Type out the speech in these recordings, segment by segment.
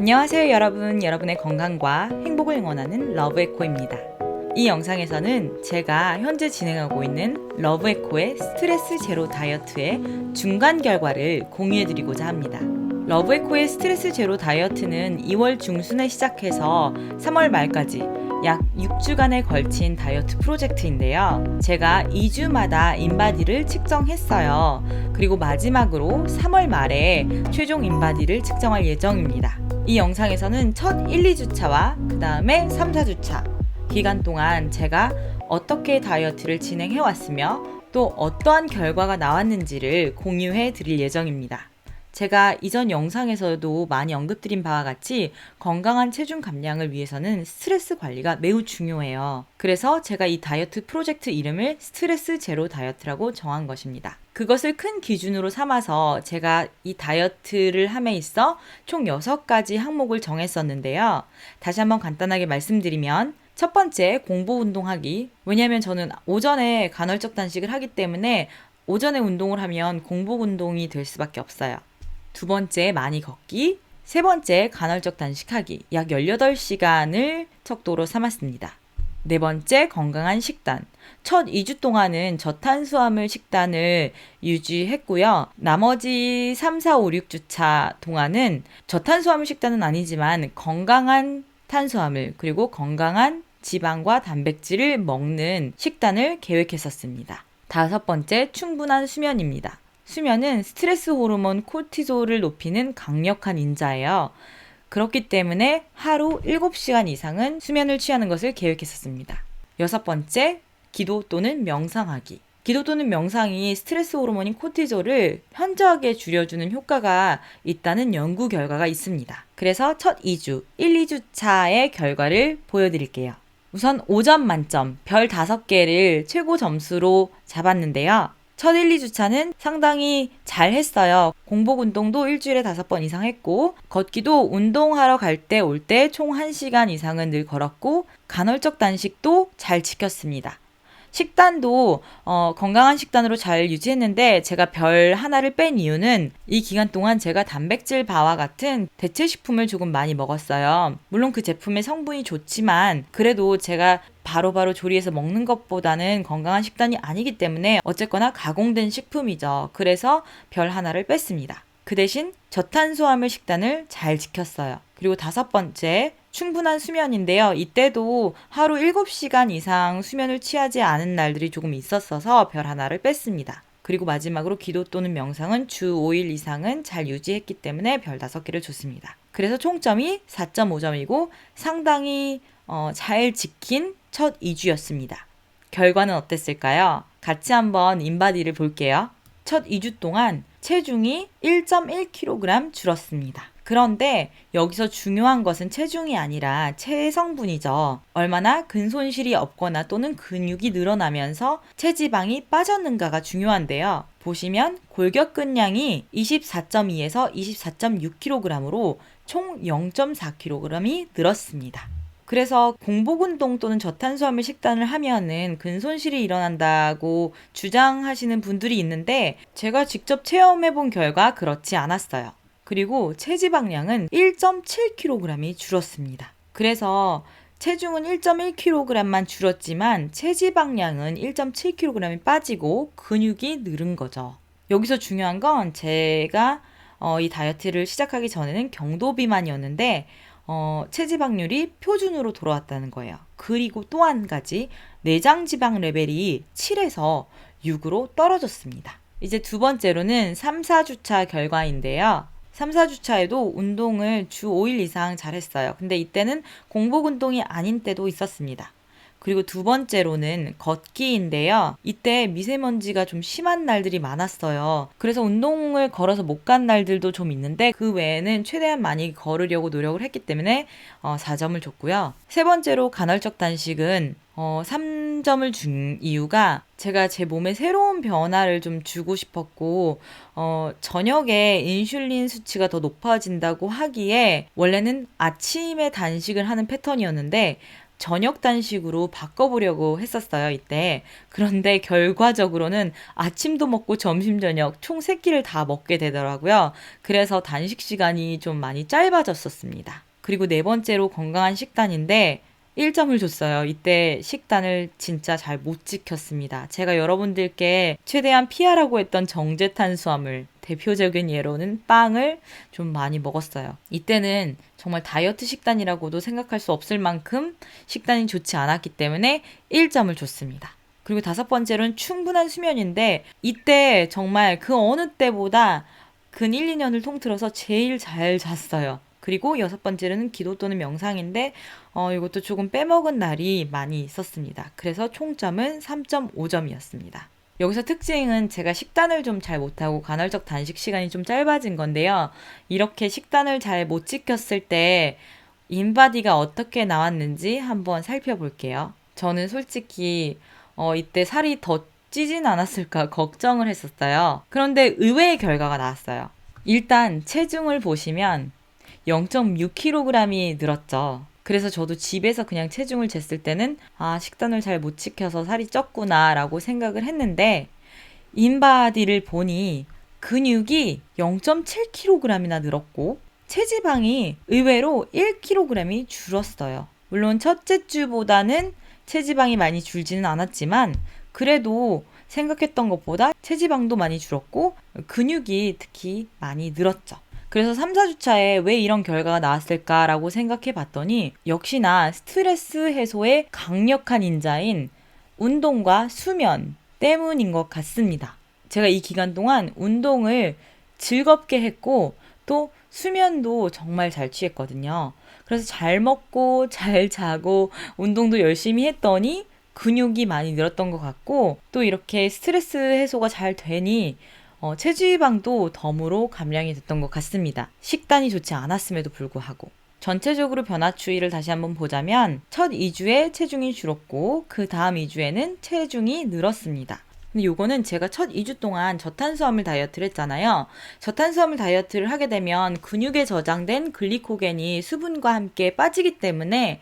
안녕하세요 여러분, 여러분의 건강과 행복을 응원하는 러브에코입니다. 이 영상에서는 제가 현재 진행하고 있는 러브에코의 스트레스 제로 다이어트의 중간 결과를 공유해드리고자 합니다. 러브에코의 스트레스 제로 다이어트는 2월 중순에 시작해서 3월 말까지 약 6주간에 걸친 다이어트 프로젝트인데요. 제가 2주마다 인바디를 측정했어요. 그리고 마지막으로 3월 말에 최종 인바디를 측정할 예정입니다. 이 영상에서는 첫 1, 2주차와 그 다음에 3, 4주차 기간 동안 제가 어떻게 다이어트를 진행해 왔으며 또 어떠한 결과가 나왔는지를 공유해 드릴 예정입니다. 제가 이전 영상에서도 많이 언급드린 바와 같이 건강한 체중 감량을 위해서는 스트레스 관리가 매우 중요해요. 그래서 제가 이 다이어트 프로젝트 이름을 스트레스 제로 다이어트라고 정한 것입니다. 그것을 큰 기준으로 삼아서 제가 이 다이어트를 함에 있어 총 6가지 항목을 정했었는데요. 다시 한번 간단하게 말씀드리면 첫 번째, 공복 운동하기. 왜냐하면 저는 오전에 간헐적 단식을 하기 때문에 오전에 운동을 하면 공복 운동이 될 수밖에 없어요. 두 번째, 많이 걷기. 세 번째, 간헐적 단식하기. 약 18시간을 척도로 삼았습니다. 네 번째, 건강한 식단. 첫 2주 동안은 저탄수화물 식단을 유지했고요. 나머지 3, 4, 5, 6주차 동안은 저탄수화물 식단은 아니지만 건강한 탄수화물 그리고 건강한 지방과 단백질을 먹는 식단을 계획했었습니다. 다섯 번째, 충분한 수면입니다. 수면은 스트레스 호르몬 코르티졸을 높이는 강력한 인자예요. 그렇기 때문에 하루 7시간 이상은 수면을 취하는 것을 계획했었습니다. 여섯 번째, 기도 또는 명상하기. 기도 또는 명상이 스트레스 호르몬인 코르티졸을 현저하게 줄여주는 효과가 있다는 연구 결과가 있습니다. 그래서 첫 2주, 1, 2주차의 결과를 보여드릴게요. 우선 5점 만점, 별 5개를 최고 점수로 잡았는데요. 첫 1, 2주차는 상당히 잘 했어요. 공복 운동도 일주일에 5번 이상 했고, 걷기도 운동하러 갈 때 올 때 총 1시간 이상은 늘 걸었고, 간헐적 단식도 잘 지켰습니다. 식단도 건강한 식단으로 잘 유지했는데 제가 별 하나를 뺀 이유는 이 기간 동안 제가 단백질 바와 같은 대체 식품을 조금 많이 먹었어요. 물론 그 제품의 성분이 좋지만 그래도 제가 바로바로 조리해서 먹는 것보다는 건강한 식단이 아니기 때문에 어쨌거나 가공된 식품이죠. 그래서 별 하나를 뺐습니다. 그 대신 저탄수화물 식단을 잘 지켰어요. 그리고 다섯 번째, 충분한 수면인데요. 이때도 하루 7시간 이상 수면을 취하지 않은 날들이 조금 있었어서 별 하나를 뺐습니다. 그리고 마지막으로 기도 또는 명상은 주 5일 이상은 잘 유지했기 때문에 별 5개를 줬습니다. 그래서 총점이 4.5점이고 상당히 잘 지킨 첫 2주였습니다. 결과는 어땠을까요? 같이 한번 인바디를 볼게요. 첫 2주 동안 체중이 1.1kg 줄었습니다. 그런데 여기서 중요한 것은 체중이 아니라 체성분이죠. 얼마나 근손실이 없거나 또는 근육이 늘어나면서 체지방이 빠졌는가가 중요한데요. 보시면 골격근량이 24.2에서 24.6kg으로 총 0.4kg이 늘었습니다. 그래서 공복운동 또는 저탄수화물 식단을 하면은 근손실이 일어난다고 주장하시는 분들이 있는데 제가 직접 체험해본 결과 그렇지 않았어요. 그리고 체지방량은 1.7kg이 줄었습니다. 그래서 체중은 1.1kg만 줄었지만 체지방량은 1.7kg이 빠지고 근육이 늘은 거죠. 여기서 중요한 건 제가 이 다이어트를 시작하기 전에는 경도 비만이었는데 체지방률이 표준으로 돌아왔다는 거예요. 그리고 또 한 가지, 내장 지방 레벨이 7에서 6으로 떨어졌습니다. 이제 두 번째로는 3, 4주차 결과인데요. 3, 4주차에도 운동을 주 5일 이상 잘했어요. 근데 이때는 공복 운동이 아닌 때도 있었습니다. 그리고 두 번째로는 걷기인데요. 이때 미세먼지가 좀 심한 날들이 많았어요. 그래서 운동을 걸어서 못 간 날들도 좀 있는데 그 외에는 최대한 많이 걸으려고 노력을 했기 때문에 4점을 줬고요. 세 번째로 간헐적 단식은 3점을 준 이유가 제가 제 몸에 새로운 변화를 좀 주고 싶었고 저녁에 인슐린 수치가 더 높아진다고 하기에 원래는 아침에 단식을 하는 패턴이었는데 저녁 단식으로 바꿔보려고 했었어요, 이때. 그런데 결과적으로는 아침도 먹고 점심, 저녁 총 3끼를 다 먹게 되더라고요. 그래서 단식 시간이 좀 많이 짧아졌었습니다. 그리고 네 번째로 건강한 식단인데 1점을 줬어요. 이때 식단을 진짜 잘 못 지켰습니다. 제가 여러분들께 최대한 피하라고 했던 정제 탄수화물, 대표적인 예로는 빵을 좀 많이 먹었어요. 이때는 정말 다이어트 식단이라고도 생각할 수 없을 만큼 식단이 좋지 않았기 때문에 1점을 줬습니다. 그리고 5번째로는 충분한 수면인데 이때 정말 그 어느 때보다 근 1, 2년을 통틀어서 제일 잘 잤어요. 그리고 6번째로는 기도 또는 명상인데 이것도 조금 빼먹은 날이 많이 있었습니다. 그래서 총점은 3.5점이었습니다. 여기서 특징은 제가 식단을 좀 잘 못하고 간헐적 단식 시간이 좀 짧아진 건데요. 이렇게 식단을 잘 못 지켰을 때 인바디가 어떻게 나왔는지 한번 살펴볼게요. 저는 솔직히 이때 살이 더 찌진 않았을까 걱정을 했었어요. 그런데 의외의 결과가 나왔어요. 일단 체중을 보시면 0.6kg이 늘었죠. 그래서 저도 집에서 그냥 체중을 쟀을 때는 식단을 잘 못 지켜서 살이 쪘구나 라고 생각을 했는데 인바디를 보니 근육이 0.7kg이나 늘었고 체지방이 의외로 1kg이 줄었어요. 물론 첫째 주보다는 체지방이 많이 줄지는 않았지만 그래도 생각했던 것보다 체지방도 많이 줄었고 근육이 특히 많이 늘었죠. 그래서 3, 4주차에 왜 이런 결과가 나왔을까라고 생각해 봤더니 역시나 스트레스 해소에 강력한 인자인 운동과 수면 때문인 것 같습니다. 제가 이 기간 동안 운동을 즐겁게 했고 또 수면도 정말 잘 취했거든요. 그래서 잘 먹고 잘 자고 운동도 열심히 했더니 근육이 많이 늘었던 것 같고 또 이렇게 스트레스 해소가 잘 되니 체지방도 덤으로 감량이 됐던 것 같습니다. 식단이 좋지 않았음에도 불구하고. 전체적으로 변화 추이를 다시 한번 보자면 첫 2주에 체중이 줄었고 그 다음 2주에는 체중이 늘었습니다. 근데 요거는 제가 첫 2주 동안 저탄수화물 다이어트를 했잖아요. 저탄수화물 다이어트를 하게 되면 근육에 저장된 글리코겐이 수분과 함께 빠지기 때문에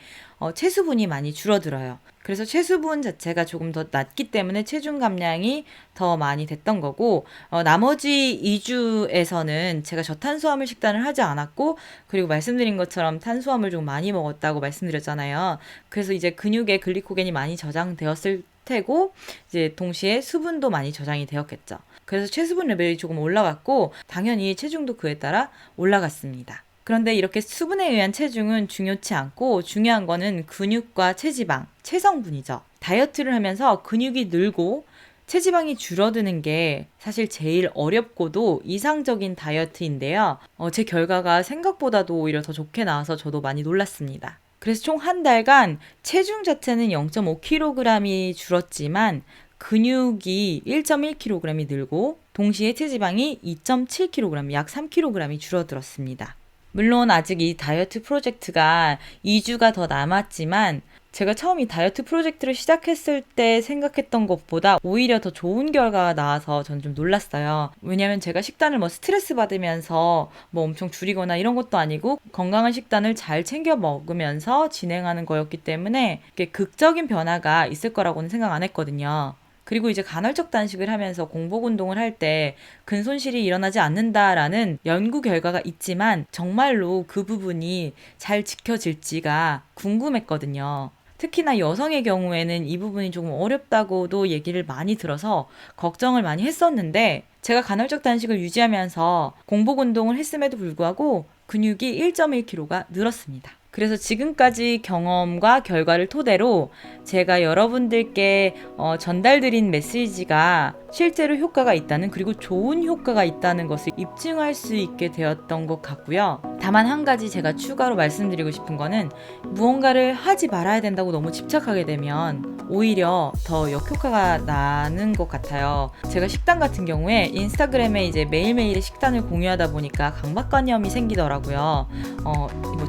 체수분이 많이 줄어들어요. 그래서 체수분 자체가 조금 더 낮기 때문에 체중 감량이 더 많이 됐던 거고 나머지 2주에서는 제가 저탄수화물 식단을 하지 않았고 그리고 말씀드린 것처럼 탄수화물 좀 많이 먹었다고 말씀드렸잖아요. 그래서 이제 근육에 글리코겐이 많이 저장되었을 테고 이제 동시에 수분도 많이 저장이 되었겠죠. 그래서 체수분 레벨이 조금 올라갔고 당연히 체중도 그에 따라 올라갔습니다. 그런데 이렇게 수분에 의한 체중은 중요치 않고 중요한 거는 근육과 체지방, 체성분이죠. 다이어트를 하면서 근육이 늘고 체지방이 줄어드는 게 사실 제일 어렵고도 이상적인 다이어트인데요. 제 결과가 생각보다도 오히려 더 좋게 나와서 저도 많이 놀랐습니다. 그래서 총 한 달간 체중 자체는 0.5kg이 줄었지만 근육이 1.1kg이 늘고 동시에 체지방이 2.7kg, 약 3kg이 줄어들었습니다. 물론 아직 이 다이어트 프로젝트가 2주가 더 남았지만 제가 처음 이 다이어트 프로젝트를 시작했을 때 생각했던 것보다 오히려 더 좋은 결과가 나와서 전 좀 놀랐어요. 왜냐면 제가 식단을 스트레스 받으면서 엄청 줄이거나 이런 것도 아니고 건강한 식단을 잘 챙겨 먹으면서 진행하는 거였기 때문에 극적인 변화가 있을 거라고는 생각 안 했거든요. 그리고 이제 간헐적 단식을 하면서 공복 운동을 할 때 근손실이 일어나지 않는다라는 연구 결과가 있지만 정말로 그 부분이 잘 지켜질지가 궁금했거든요. 특히나 여성의 경우에는 이 부분이 조금 어렵다고도 얘기를 많이 들어서 걱정을 많이 했었는데 제가 간헐적 단식을 유지하면서 공복 운동을 했음에도 불구하고 근육이 1.1kg가 늘었습니다. 그래서 지금까지 경험과 결과를 토대로 제가 여러분들께 전달드린 메시지가 실제로 효과가 있다는 그리고 좋은 효과가 있다는 것을 입증할 수 있게 되었던 것 같고요. 다만 한 가지 제가 추가로 말씀드리고 싶은 거는 무언가를 하지 말아야 된다고 너무 집착하게 되면 오히려 더 역효과가 나는 것 같아요. 제가 식단 같은 경우에 인스타그램에 이제 매일매일의 식단을 공유하다 보니까 강박관념이 생기더라고요.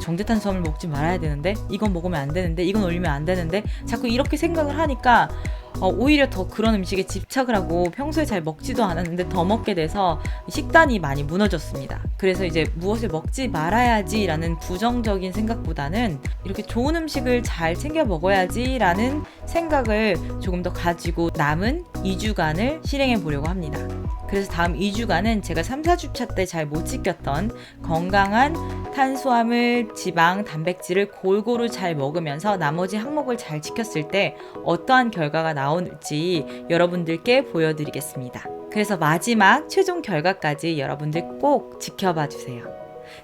정제탄수화물 먹지 말아야 되는데 이건 먹으면 안 되는데 이건 올리면 안 되는데 자꾸 이렇게 생각을 하니까 오히려 더 그런 음식에 집착을 하고 평소에 잘 먹지도 않았는데 더 먹게 돼서 식단이 많이 무너졌습니다. 그래서 이제 무엇을 먹지 말아야지라는 부정적인 생각보다는 이렇게 좋은 음식을 잘 챙겨 먹어야지라는 생각을 조금 더 가지고 남은 2주간을 실행해 보려고 합니다. 그래서 다음 2주간은 제가 3, 4주차 때 잘 못 지켰던 건강한 탄수화물, 지방, 단백질을 골고루 잘 먹으면서 나머지 항목을 잘 지켰을 때 어떠한 결과가 나올지 여러분들께 보여드리겠습니다. 그래서 마지막 최종 결과까지 여러분들 꼭 지켜봐 주세요.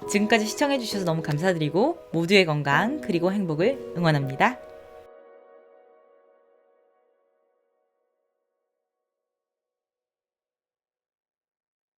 지금까지 시청해주셔서 너무 감사드리고 모두의 건강 그리고 행복을 응원합니다.